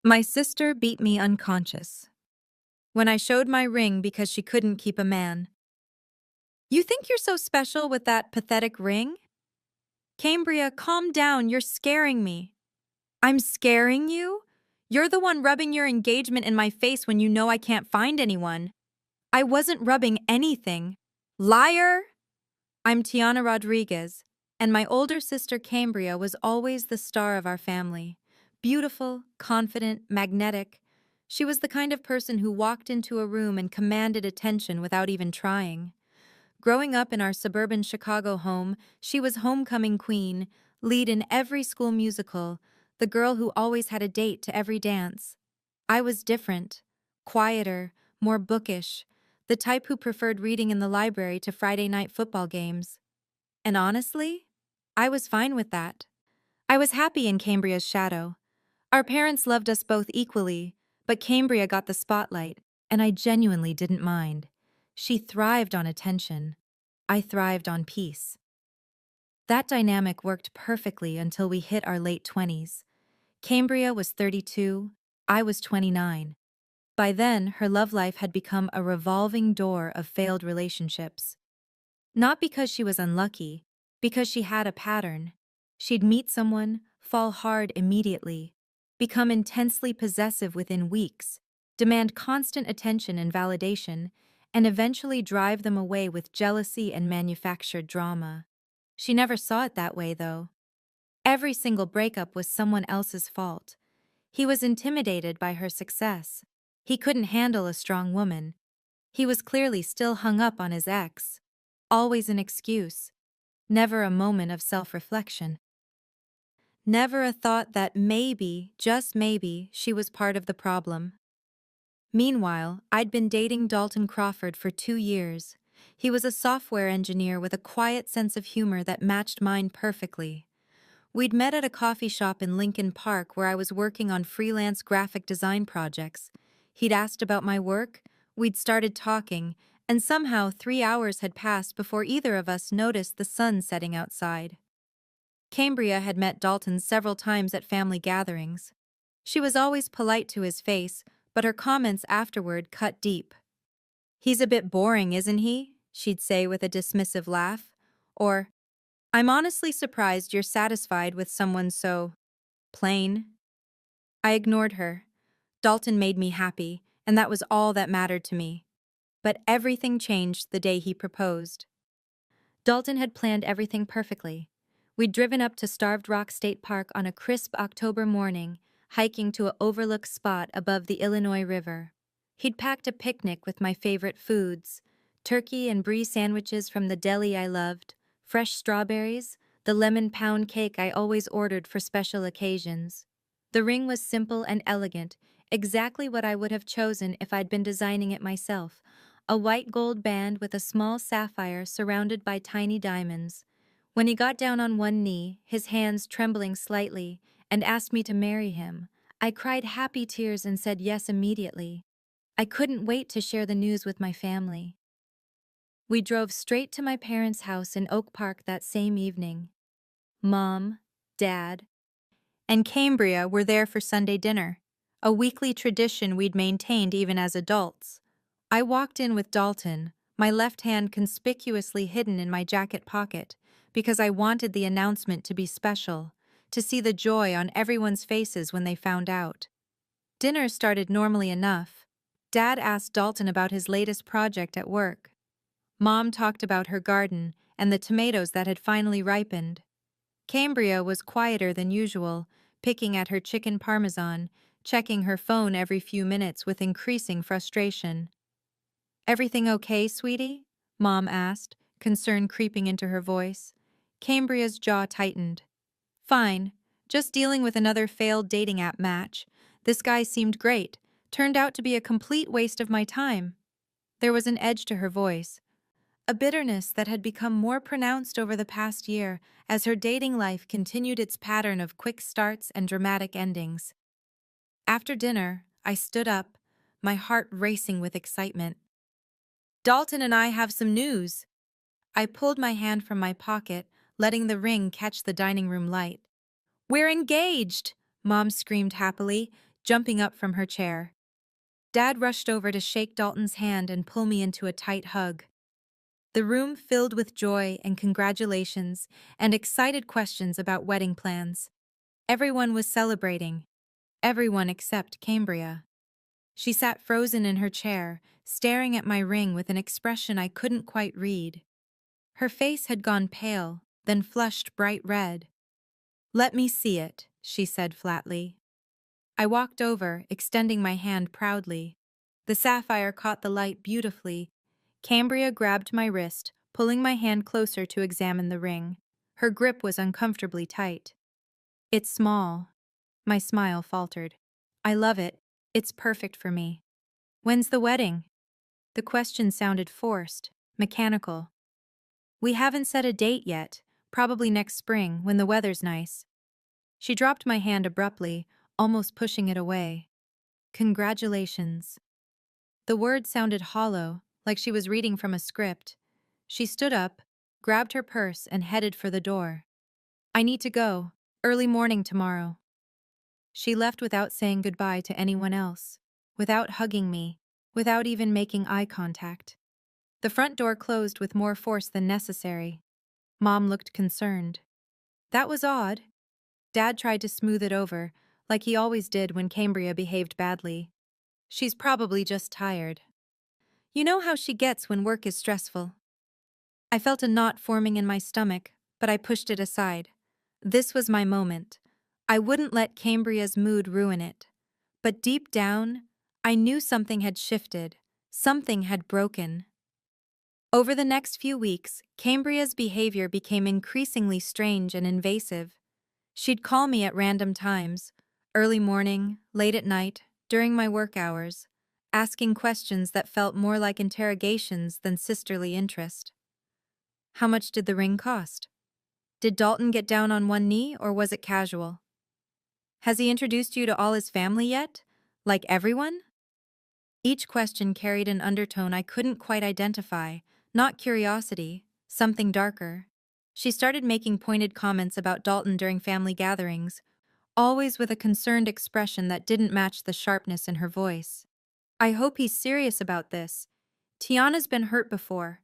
My sister beat me unconscious when I showed my ring because she couldn't keep a man. You think you're so special with that pathetic ring? Cambria, calm down, you're scaring me. I'm scaring you? You're the one rubbing your engagement in my face when you know I can't find anyone. I wasn't rubbing anything. Liar! I'm Tiana Rodriguez, and my older sister Cambria was always the star of our family. Beautiful, confident, magnetic. She was the kind of person who walked into a room and commanded attention without even trying. Growing up in our suburban Chicago home, she was homecoming queen, lead in every school musical, the girl who always had a date to every dance. I was different, quieter, more bookish, the type who preferred reading in the library to Friday night football games. And honestly, I was fine with that. I was happy in Cambria's shadow. Our parents loved us both equally, but Cambria got the spotlight, and I genuinely didn't mind. She thrived on attention. I thrived on peace. That dynamic worked perfectly until we hit our late 20s. Cambria was 32, I was 29. By then, her love life had become a revolving door of failed relationships. Not because she was unlucky, because she had a pattern. She'd meet someone, fall hard immediately, become intensely possessive within weeks, demand constant attention and validation, and eventually drive them away with jealousy and manufactured drama. She never saw it that way, though. Every single breakup was someone else's fault. He was intimidated by her success. He couldn't handle a strong woman. He was clearly still hung up on his ex. Always an excuse. Never a moment of self-reflection. Never a thought that maybe, just maybe, she was part of the problem. Meanwhile, I'd been dating Dalton Crawford for 2 years. He was a software engineer with a quiet sense of humor that matched mine perfectly. We'd met at a coffee shop in Lincoln Park where I was working on freelance graphic design projects. He'd asked about my work, we'd started talking, and somehow 3 hours had passed before either of us noticed the sun setting outside. Cambria had met Dalton several times at family gatherings. She was always polite to his face, but her comments afterward cut deep. "He's a bit boring, isn't he?" she'd say with a dismissive laugh. Or, "I'm honestly surprised you're satisfied with someone so plain." I ignored her. Dalton made me happy, and that was all that mattered to me. But everything changed the day he proposed. Dalton had planned everything perfectly. We'd driven up to Starved Rock State Park on a crisp October morning, hiking to an overlook spot above the Illinois River. He'd packed a picnic with my favorite foods: turkey and brie sandwiches from the deli I loved, fresh strawberries, the lemon pound cake I always ordered for special occasions. The ring was simple and elegant, exactly what I would have chosen if I'd been designing it myself. A white gold band with a small sapphire surrounded by tiny diamonds. When he got down on one knee, his hands trembling slightly, and asked me to marry him, I cried happy tears and said yes immediately. I couldn't wait to share the news with my family. We drove straight to my parents' house in Oak Park that same evening. Mom, Dad, and Cambria were there for Sunday dinner, a weekly tradition we'd maintained even as adults. I walked in with Dalton, my left hand conspicuously hidden in my jacket pocket, because I wanted the announcement to be special, to see the joy on everyone's faces when they found out. Dinner started normally enough. Dad asked Dalton about his latest project at work. Mom talked about her garden and the tomatoes that had finally ripened. Cambria was quieter than usual, picking at her chicken parmesan, checking her phone every few minutes with increasing frustration. "Everything okay, sweetie?" Mom asked, concern creeping into her voice. Cambria's jaw tightened. "Fine. Just dealing with another failed dating app match. This guy seemed great. Turned out to be a complete waste of my time." There was an edge to her voice, a bitterness that had become more pronounced over the past year as her dating life continued its pattern of quick starts and dramatic endings. After dinner, I stood up, my heart racing with excitement. "Dalton and I have some news." I pulled my hand from my pocket, letting the ring catch the dining room light. "We're engaged!" Mom screamed happily. jumping up from her chair. Dad rushed over to shake Dalton's hand and pull me into a tight hug. The room filled with joy and congratulations and excited questions about wedding plans. Everyone was celebrating. Everyone except Cambria. She sat frozen in her chair, staring at my ring with an expression I couldn't quite read. Her face had gone pale, then flushed bright red. "Let me see it," she said flatly. I walked over, extending my hand proudly. The sapphire caught the light beautifully. Cambria grabbed my wrist, pulling my hand closer to examine the ring. Her grip was uncomfortably tight. "It's small." My smile faltered. "I love it. It's perfect for me." "When's the wedding?" The question sounded forced, mechanical. "We haven't set a date yet, probably next spring, when the weather's nice." She dropped my hand abruptly, almost pushing it away. "Congratulations." The word sounded hollow, like she was reading from a script. She stood up, grabbed her purse, and headed for the door. "I need to go. Early morning tomorrow." She left without saying goodbye to anyone else, without hugging me, without even making eye contact. The front door closed with more force than necessary. Mom looked concerned. That was odd. Dad tried to smooth it over, like he always did when Cambria behaved badly. "She's probably just tired. You know how she gets when work is stressful." I felt a knot forming in my stomach, but I pushed it aside. This was my moment. I wouldn't let Cambria's mood ruin it. But deep down, I knew something had shifted. Something had broken. Over the next few weeks, Cambria's behavior became increasingly strange and invasive. She'd call me at random times, early morning, late at night, during my work hours, asking questions that felt more like interrogations than sisterly interest. How much did the ring cost? Did Dalton get down on one knee, or was it casual? Has he introduced you to all his family yet? Like everyone? Each question carried an undertone I couldn't quite identify, not curiosity, something darker. She started making pointed comments about Dalton during family gatherings, always with a concerned expression that didn't match the sharpness in her voice. "I hope he's serious about this. Tiana's been hurt before."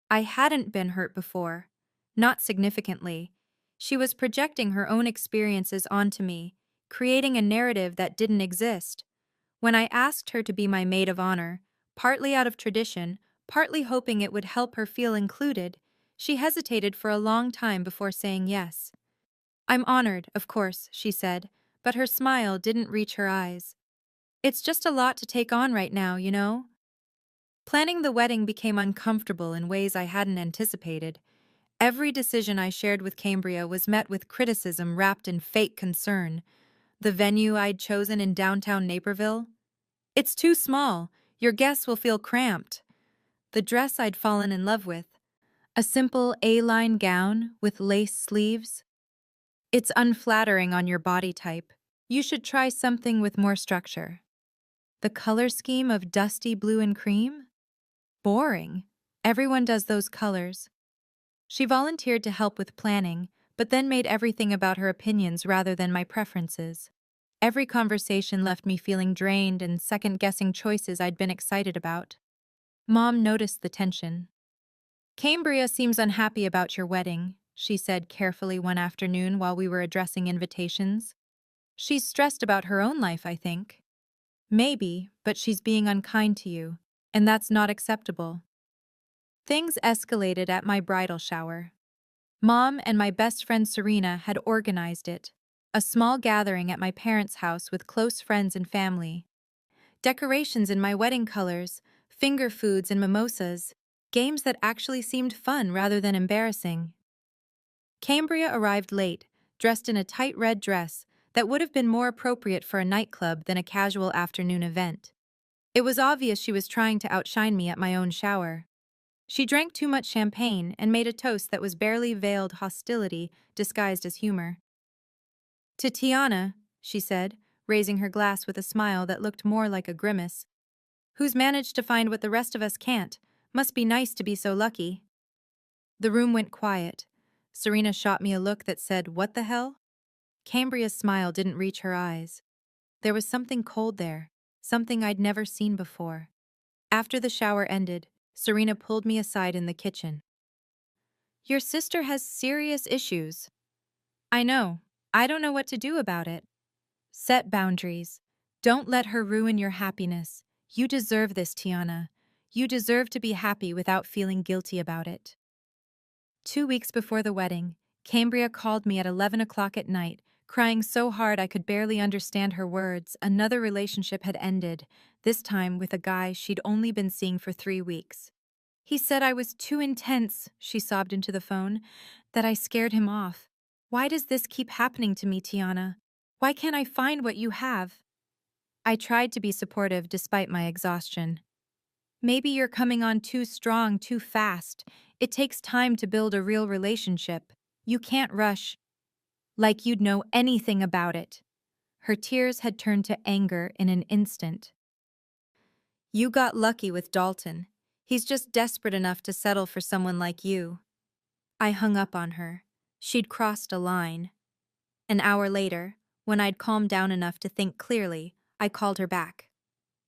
I hadn't been hurt before. Not significantly. She was projecting her own experiences onto me, creating a narrative that didn't exist. When I asked her to be my maid of honor, partly out of tradition, partly hoping it would help her feel included, she hesitated for a long time before saying yes. "I'm honored, of course," she said, but her smile didn't reach her eyes. "It's just a lot to take on right now, you know?" Planning the wedding became uncomfortable in ways I hadn't anticipated. Every decision I shared with Cambria was met with criticism wrapped in fake concern. The venue I'd chosen in downtown Naperville? "It's too small. Your guests will feel cramped." The dress I'd fallen in love with? A simple A-line gown with lace sleeves? "It's unflattering on your body type. You should try something with more structure." The color scheme of dusty blue and cream? Boring. Everyone does those colors. She volunteered to help with planning, but then made everything about her opinions rather than my preferences. Every conversation left me feeling drained and second-guessing choices I'd been excited about. Mom noticed the tension. "Cambria seems unhappy about your wedding," she said carefully one afternoon while we were addressing invitations. "She's stressed about her own life, I think." "Maybe, but she's being unkind to you, and that's not acceptable." Things escalated at my bridal shower. Mom and my best friend Serena had organized it, a small gathering at my parents' house with close friends and family. Decorations in my wedding colors, finger foods and mimosas, games that actually seemed fun rather than embarrassing. Cambria arrived late, dressed in a tight red dress that would have been more appropriate for a nightclub than a casual afternoon event. It was obvious she was trying to outshine me at my own shower. She drank too much champagne and made a toast that was barely veiled hostility disguised as humor. "To Tiana," she said, raising her glass with a smile that looked more like a grimace, "who's managed to find what the rest of us can't. Must be nice to be so lucky." The room went quiet. Serena shot me a look that said, "What the hell?" Cambria's smile didn't reach her eyes. There was something cold there, something I'd never seen before. After the shower ended, Serena pulled me aside in the kitchen. Your sister has serious issues. I know. I don't know what to do about it. Set boundaries. Don't let her ruin your happiness. You deserve this, Tiana. You deserve to be happy without feeling guilty about it. 2 weeks before the wedding, Cambria called me at 11 o'clock at night, crying so hard I could barely understand her words. Another relationship had ended, this time with a guy she'd only been seeing for 3 weeks. He said I was too intense, she sobbed into the phone, that I scared him off. Why does this keep happening to me, Tiana? Why can't I find what you have? I tried to be supportive despite my exhaustion. Maybe you're coming on too strong, too fast. It takes time to build a real relationship. You can't rush. Like you'd know anything about it. Her tears had turned to anger in an instant. You got lucky with Dalton. He's just desperate enough to settle for someone like you. I hung up on her. She'd crossed a line. An hour later, when I'd calmed down enough to think clearly, I called her back.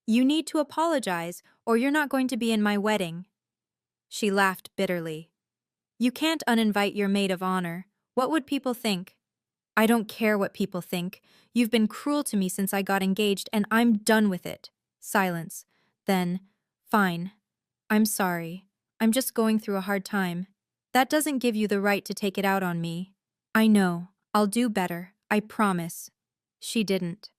You need to apologize, or you're not going to be in my wedding. She laughed bitterly. You can't uninvite your maid of honor. What would people think? I don't care what people think. You've been cruel to me since I got engaged, and I'm done with it. Silence. Then, fine. I'm sorry. I'm just going through a hard time. That doesn't give you the right to take it out on me. I know. I'll do better. I promise. She didn't.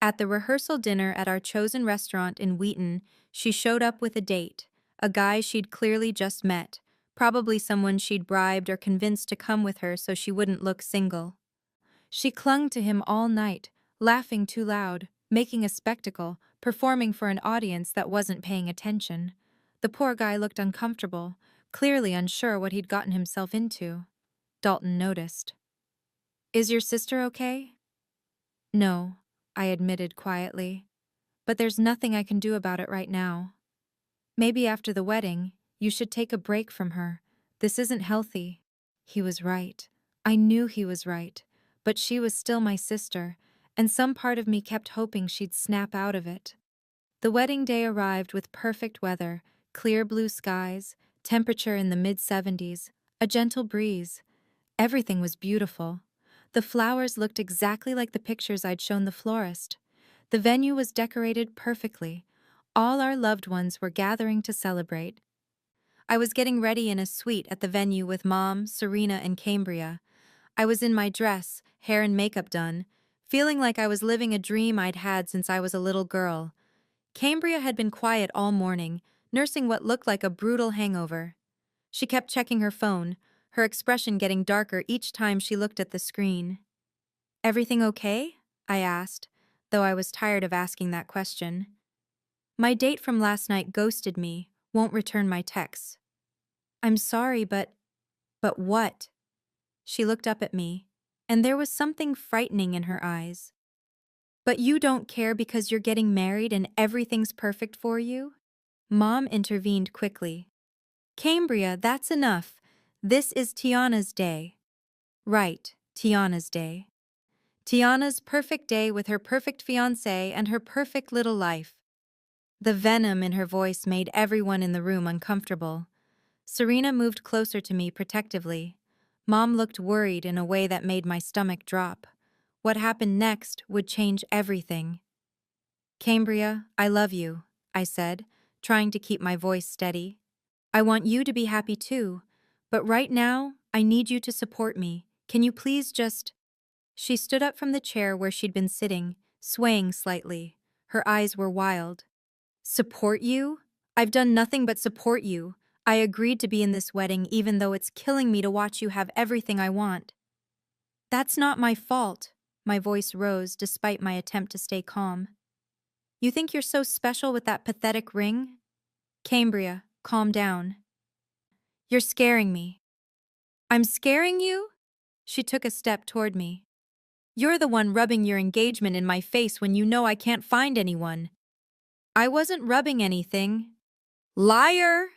At the rehearsal dinner at our chosen restaurant in Wheaton, she showed up with a date, a guy she'd clearly just met, probably someone she'd bribed or convinced to come with her so she wouldn't look single. She clung to him all night, laughing too loud, making a spectacle, performing for an audience that wasn't paying attention. The poor guy looked uncomfortable, clearly unsure what he'd gotten himself into. Dalton noticed. Is your sister okay? No, I admitted quietly. But there's nothing I can do about it right now. Maybe after the wedding, you should take a break from her. This isn't healthy. He was right. I knew he was right. But she was still my sister, and some part of me kept hoping she'd snap out of it. The wedding day arrived with perfect weather, clear blue skies, temperature in the mid-70s, a gentle breeze. Everything was beautiful. The flowers looked exactly like the pictures I'd shown the florist. The venue was decorated perfectly. All our loved ones were gathering to celebrate. I was getting ready in a suite at the venue with Mom, Serena, and Cambria. I was in my dress, hair and makeup done, feeling like I was living a dream I'd had since I was a little girl. Cambria had been quiet all morning, nursing what looked like a brutal hangover. She kept checking her phone, her expression getting darker each time she looked at the screen. Everything okay? I asked, though I was tired of asking that question. My date from last night ghosted me, won't return my texts. I'm sorry, but what? She looked up at me, and there was something frightening in her eyes. But you don't care because you're getting married and everything's perfect for you? Mom intervened quickly. Cambria, that's enough. This is Tiana's day. Right, Tiana's day. Tiana's perfect day with her perfect fiancé and her perfect little life. The venom in her voice made everyone in the room uncomfortable. Serena moved closer to me protectively. Mom looked worried in a way that made my stomach drop. What happened next would change everything. Cambria, I love you, I said, trying to keep my voice steady. I want you to be happy too, but right now, I need you to support me. Can you please just... She stood up from the chair where she'd been sitting, swaying slightly. Her eyes were wild. Support you? I've done nothing but support you. I agreed to be in this wedding even though it's killing me to watch you have everything I want. That's not my fault. My voice rose despite my attempt to stay calm. You think you're so special with that pathetic ring? Cambria, calm down. You're scaring me. I'm scaring you? She took a step toward me. You're the one rubbing your engagement in my face when you know I can't find anyone. I wasn't rubbing anything. Liar!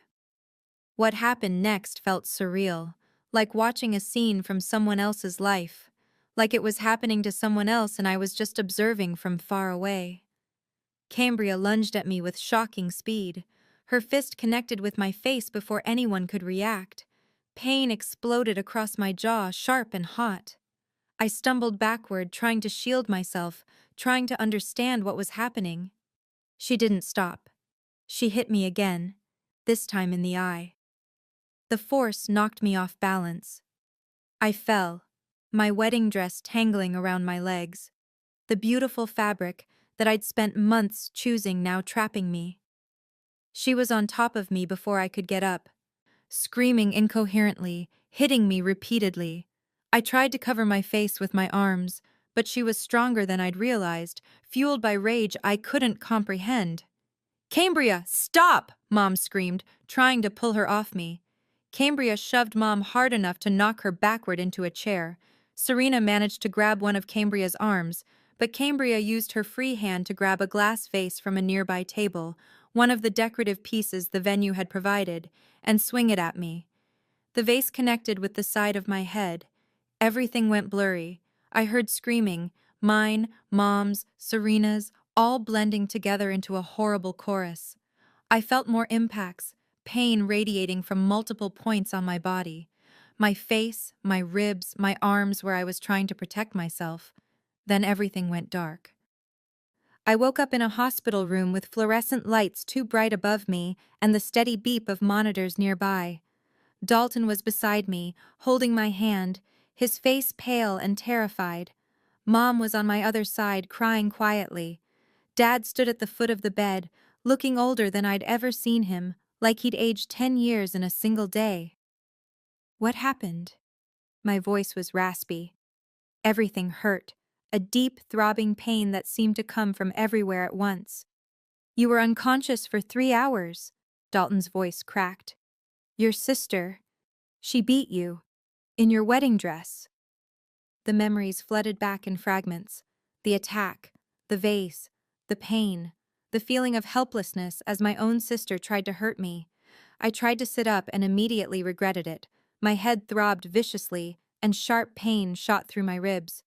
What happened next felt surreal, like watching a scene from someone else's life, like it was happening to someone else and I was just observing from far away. Cambria lunged at me with shocking speed. Her fist connected with my face before anyone could react. Pain exploded across my jaw, sharp and hot. I stumbled backward, trying to shield myself, trying to understand what was happening. She didn't stop. She hit me again, this time in the eye. The force knocked me off balance. I fell, my wedding dress tangling around my legs. The beautiful fabric that I'd spent months choosing now trapping me. She was on top of me before I could get up, screaming incoherently, hitting me repeatedly. I tried to cover my face with my arms, but she was stronger than I'd realized, fueled by rage I couldn't comprehend. "Cambria, stop!" Mom screamed, trying to pull her off me. Cambria shoved Mom hard enough to knock her backward into a chair. Serena managed to grab one of Cambria's arms, but Cambria used her free hand to grab a glass vase from a nearby table, one of the decorative pieces the venue had provided, and swing it at me. The vase connected with the side of my head. Everything went blurry. I heard screaming, mine, Mom's, Serena's, all blending together into a horrible chorus. I felt more impacts, pain radiating from multiple points on my body. My face, my ribs, my arms where I was trying to protect myself. Then everything went dark. I woke up in a hospital room with fluorescent lights too bright above me and the steady beep of monitors nearby. Dalton was beside me, holding my hand, his face pale and terrified. Mom was on my other side, crying quietly. Dad stood at the foot of the bed, looking older than I'd ever seen him, like he'd aged 10 years in a single day. "What happened?" My voice was raspy. Everything hurt, a deep, throbbing pain that seemed to come from everywhere at once. "You were unconscious for 3 hours," Dalton's voice cracked. "Your sister, she beat you, in your wedding dress." The memories flooded back in fragments. The attack, the vase, the pain, the feeling of helplessness as my own sister tried to hurt me. I tried to sit up and immediately regretted it. My head throbbed viciously, and sharp pain shot through my ribs.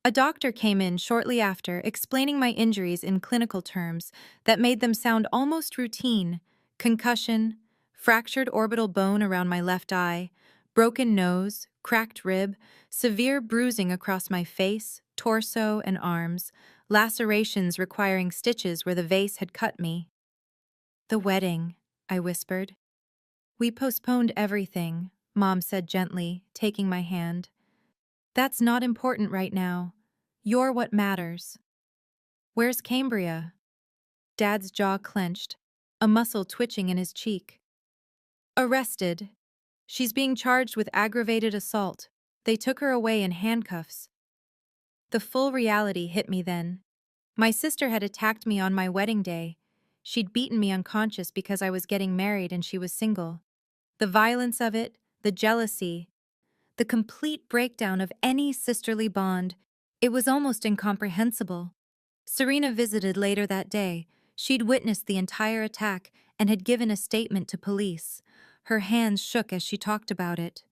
A doctor came in shortly after, explaining my injuries in clinical terms that made them sound almost routine: concussion, fractured orbital bone around my left eye, broken nose, cracked rib, severe bruising across my face, torso, and arms, lacerations requiring stitches where the vase had cut me. "The wedding," I whispered. "We postponed everything," Mom said gently, taking my hand. "That's not important right now. You're what matters." "Where's Cambria?" Dad's jaw clenched, a muscle twitching in his cheek. "Arrested. She's being charged with aggravated assault. They took her away in handcuffs." The full reality hit me then. My sister had attacked me on my wedding day. She'd beaten me unconscious because I was getting married and she was single. The violence of it, the jealousy, the complete breakdown of any sisterly bond, it was almost incomprehensible. Serena visited later that day. She'd witnessed the entire attack and had given a statement to police. Her hands shook as she talked about it.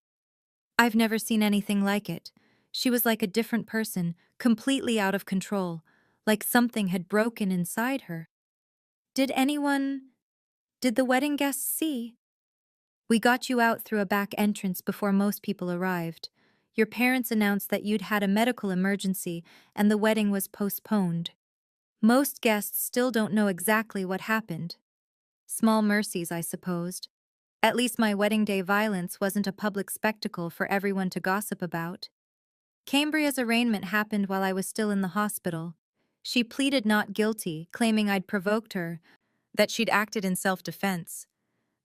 "I've never seen anything like it. She was like a different person, completely out of control, like something had broken inside her." Did the wedding guests see?" "We got you out through a back entrance before most people arrived. Your parents announced that you'd had a medical emergency and the wedding was postponed. Most guests still don't know exactly what happened. Small mercies, I supposed. At least my wedding day violence wasn't a public spectacle for everyone to gossip about." Cambria's arraignment happened while I was still in the hospital. She pleaded not guilty, claiming I'd provoked her, that she'd acted in self-defense.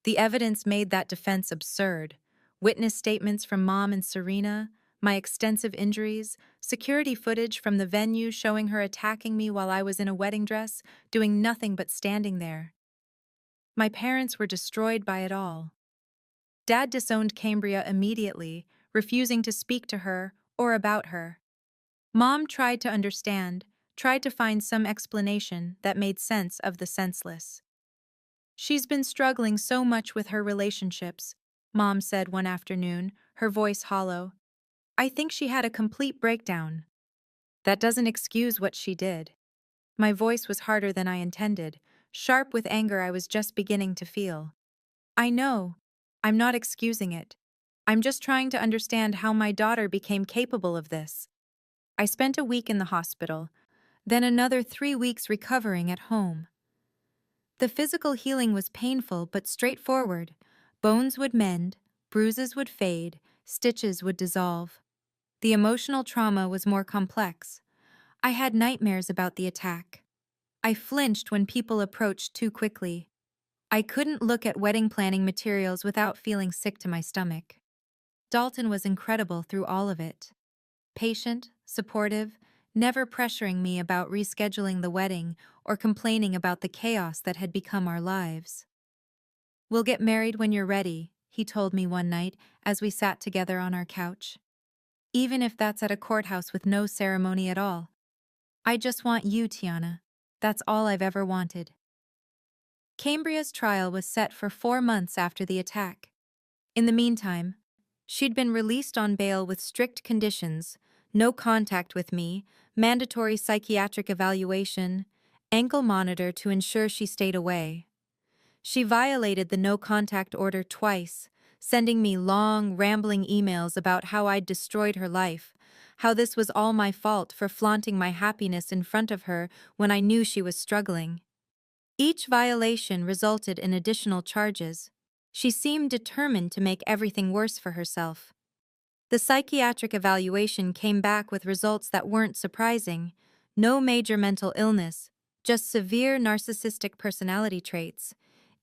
The evidence made that defense absurd. Witness statements from Mom and Serena, my extensive injuries, security footage from the venue showing her attacking me while I was in a wedding dress, doing nothing but standing there. My parents were destroyed by it all. Dad disowned Cambria immediately, refusing to speak to her or about her. Mom tried to understand, tried to find some explanation that made sense of the senseless. "She's been struggling so much with her relationships," Mom said one afternoon, her voice hollow. I think she had a complete breakdown. That doesn't excuse what she did. My voice was harder than I intended, sharp with anger I was just beginning to feel. I know. I'm not excusing it. I'm just trying to understand how my daughter became capable of this. I spent a week in the hospital, then another 3 weeks recovering at home. The physical healing was painful but straightforward. Bones would mend, bruises would fade, stitches would dissolve. The emotional trauma was more complex. I had nightmares about the attack. I flinched when people approached too quickly. I couldn't look at wedding planning materials without feeling sick to my stomach. Dalton was incredible through all of it. Patient, supportive, never pressuring me about rescheduling the wedding or complaining about the chaos that had become our lives. "We'll get married when you're ready," he told me one night as we sat together on our couch. "Even if that's at a courthouse with no ceremony at all. I just want you, Tiana. That's all I've ever wanted." Cambria's trial was set for 4 months after the attack. In the meantime, she'd been released on bail with strict conditions: no contact with me, mandatory psychiatric evaluation, ankle monitor to ensure she stayed away. She violated the no-contact order twice, sending me long, rambling emails about how I'd destroyed her life, how this was all my fault for flaunting my happiness in front of her when I knew she was struggling. Each violation resulted in additional charges. She seemed determined to make everything worse for herself. The psychiatric evaluation came back with results that weren't surprising: no major mental illness, just severe narcissistic personality traits,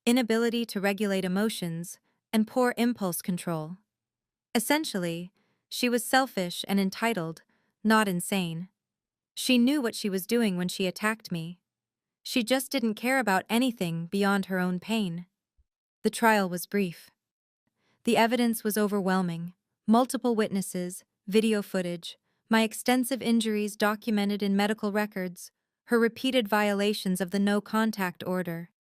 inability to regulate emotions, and poor impulse control. Essentially, she was selfish and entitled, not insane. She knew what she was doing when she attacked me. She just didn't care about anything beyond her own pain. The trial was brief. The evidence was overwhelming: multiple witnesses, video footage, my extensive injuries documented in medical records, her repeated violations of the no-contact order.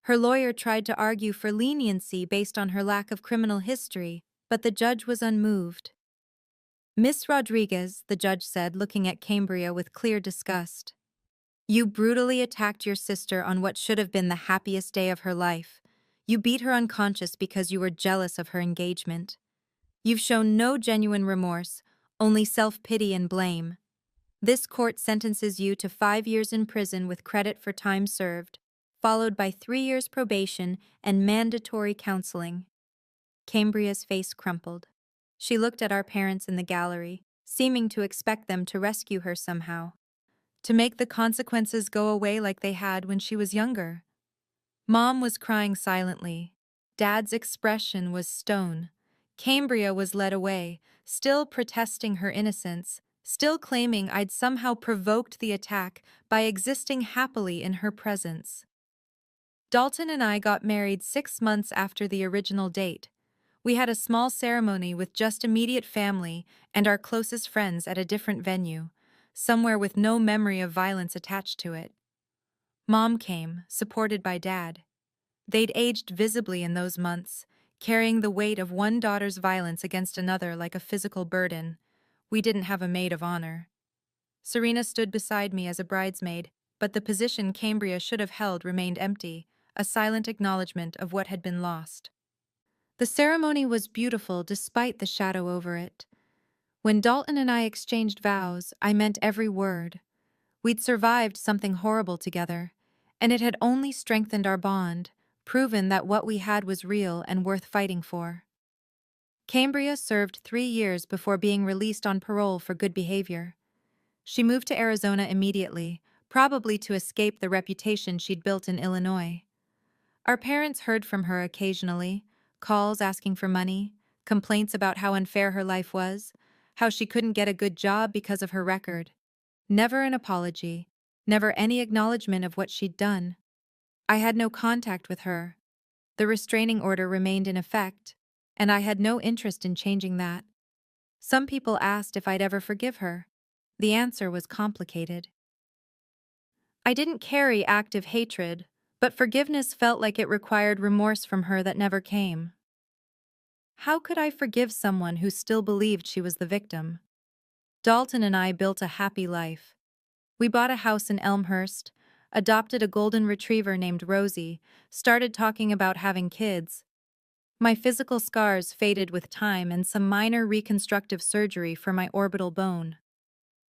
Her lawyer tried to argue for leniency based on her lack of criminal history, but the judge was unmoved. "Miss Rodriguez," the judge said, looking at Cambria with clear disgust, "you brutally attacked your sister on what should have been the happiest day of her life. You beat her unconscious because you were jealous of her engagement. You've shown no genuine remorse, only self-pity and blame. This court sentences you to 5 years in prison with credit for time served, followed by 3 years probation and mandatory counseling." Cambria's face crumpled. She looked at our parents in the gallery, seeming to expect them to rescue her somehow, to make the consequences go away like they had when she was younger. Mom was crying silently. Dad's expression was stone. Cambria was led away, still protesting her innocence, still claiming I'd somehow provoked the attack by existing happily in her presence. Dalton and I got married 6 months after the original date. We had a small ceremony with just immediate family and our closest friends at a different venue, somewhere with no memory of violence attached to it. Mom came, supported by Dad. They'd aged visibly in those months, carrying the weight of one daughter's violence against another like a physical burden. We didn't have a maid of honor. Serena stood beside me as a bridesmaid, but the position Cambria should have held remained empty, a silent acknowledgement of what had been lost. The ceremony was beautiful despite the shadow over it. When Dalton and I exchanged vows, I meant every word. We'd survived something horrible together, and it had only strengthened our bond, proven that what we had was real and worth fighting for. Cambria served 3 years before being released on parole for good behavior. She moved to Arizona immediately, probably to escape the reputation she'd built in Illinois. Our parents heard from her occasionally, calls asking for money, complaints about how unfair her life was, how she couldn't get a good job because of her record. Never an apology, never any acknowledgement of what she'd done. I had no contact with her. The restraining order remained in effect, and I had no interest in changing that. Some people asked if I'd ever forgive her. The answer was complicated. I didn't carry active hatred, but forgiveness felt like it required remorse from her that never came. How could I forgive someone who still believed she was the victim? Dalton and I built a happy life. We bought a house in Elmhurst, adopted a golden retriever named Rosie, started talking about having kids. My physical scars faded with time and some minor reconstructive surgery for my orbital bone.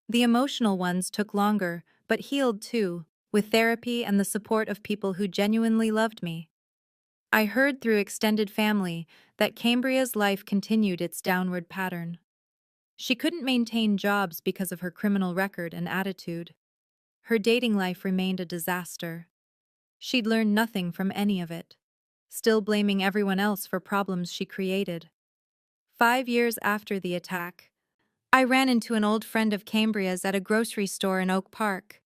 The emotional ones took longer, but healed too, with therapy and the support of people who genuinely loved me. I heard through extended family that Cambria's life continued its downward pattern. She couldn't maintain jobs because of her criminal record and attitude. Her dating life remained a disaster. She'd learned nothing from any of it, still blaming everyone else for problems she created. 5 years after the attack, I ran into an old friend of Cambria's at a grocery store in Oak Park.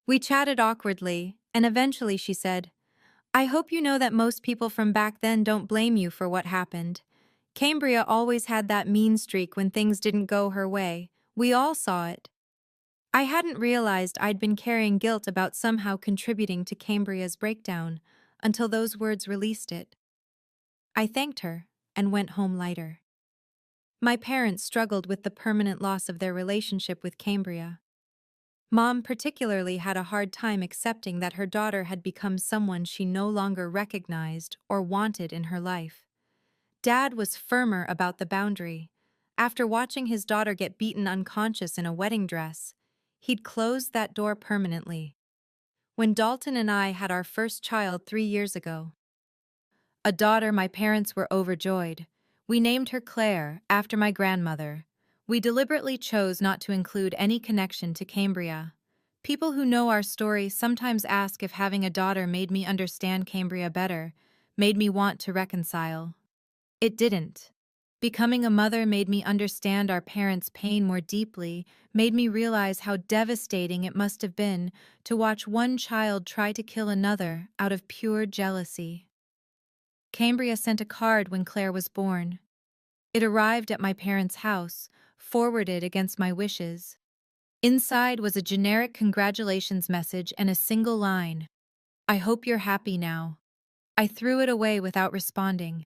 We chatted awkwardly, and eventually she said, "I hope you know that most people from back then don't blame you for what happened. Cambria always had that mean streak when things didn't go her way. We all saw it." I hadn't realized I'd been carrying guilt about somehow contributing to Cambria's breakdown until those words released it. I thanked her and went home lighter. My parents struggled with the permanent loss of their relationship with Cambria. Mom particularly had a hard time accepting that her daughter had become someone she no longer recognized or wanted in her life. Dad was firmer about the boundary. After watching his daughter get beaten unconscious in a wedding dress, he'd closed that door permanently. When Dalton and I had our first child 3 years ago, a daughter, my parents were overjoyed. We named her Claire, after my grandmother. We deliberately chose not to include any connection to Cambria. People who know our story sometimes ask if having a daughter made me understand Cambria better, made me want to reconcile. It didn't. Becoming a mother made me understand our parents' pain more deeply, made me realize how devastating it must have been to watch one child try to kill another out of pure jealousy. Cambria sent a card when Claire was born. It arrived at my parents' house, forwarded against my wishes. Inside was a generic congratulations message and a single line: "I hope you're happy now." I threw it away without responding.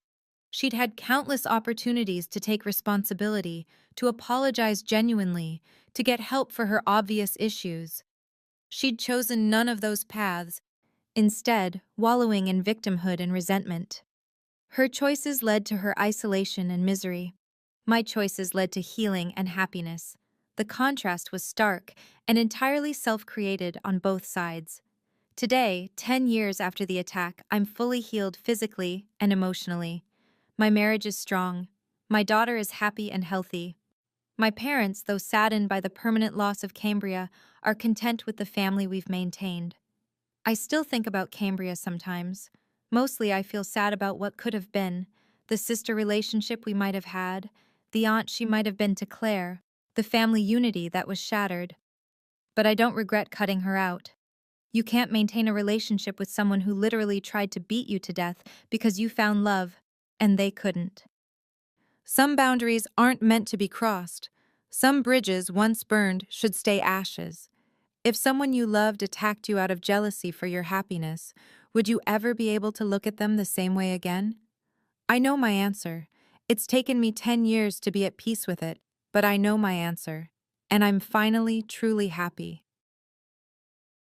She'd had countless opportunities to take responsibility, to apologize genuinely, to get help for her obvious issues. She'd chosen none of those paths, instead wallowing in victimhood and resentment. Her choices led to her isolation and misery. My choices led to healing and happiness. The contrast was stark and entirely self-created on both sides. Today, 10 years after the attack, I'm fully healed physically and emotionally. My marriage is strong. My daughter is happy and healthy. My parents, though saddened by the permanent loss of Cambria, are content with the family we've maintained. I still think about Cambria sometimes. Mostly I feel sad about what could have been, the sister relationship we might have had, the aunt she might have been to Claire, the family unity that was shattered. But I don't regret cutting her out. You can't maintain a relationship with someone who literally tried to beat you to death because you found love, and they couldn't. Some boundaries aren't meant to be crossed. Some bridges, once burned, should stay ashes. If someone you loved attacked you out of jealousy for your happiness, would you ever be able to look at them the same way again? I know my answer. It's taken me 10 years to be at peace with it, but I know my answer. And I'm finally truly happy.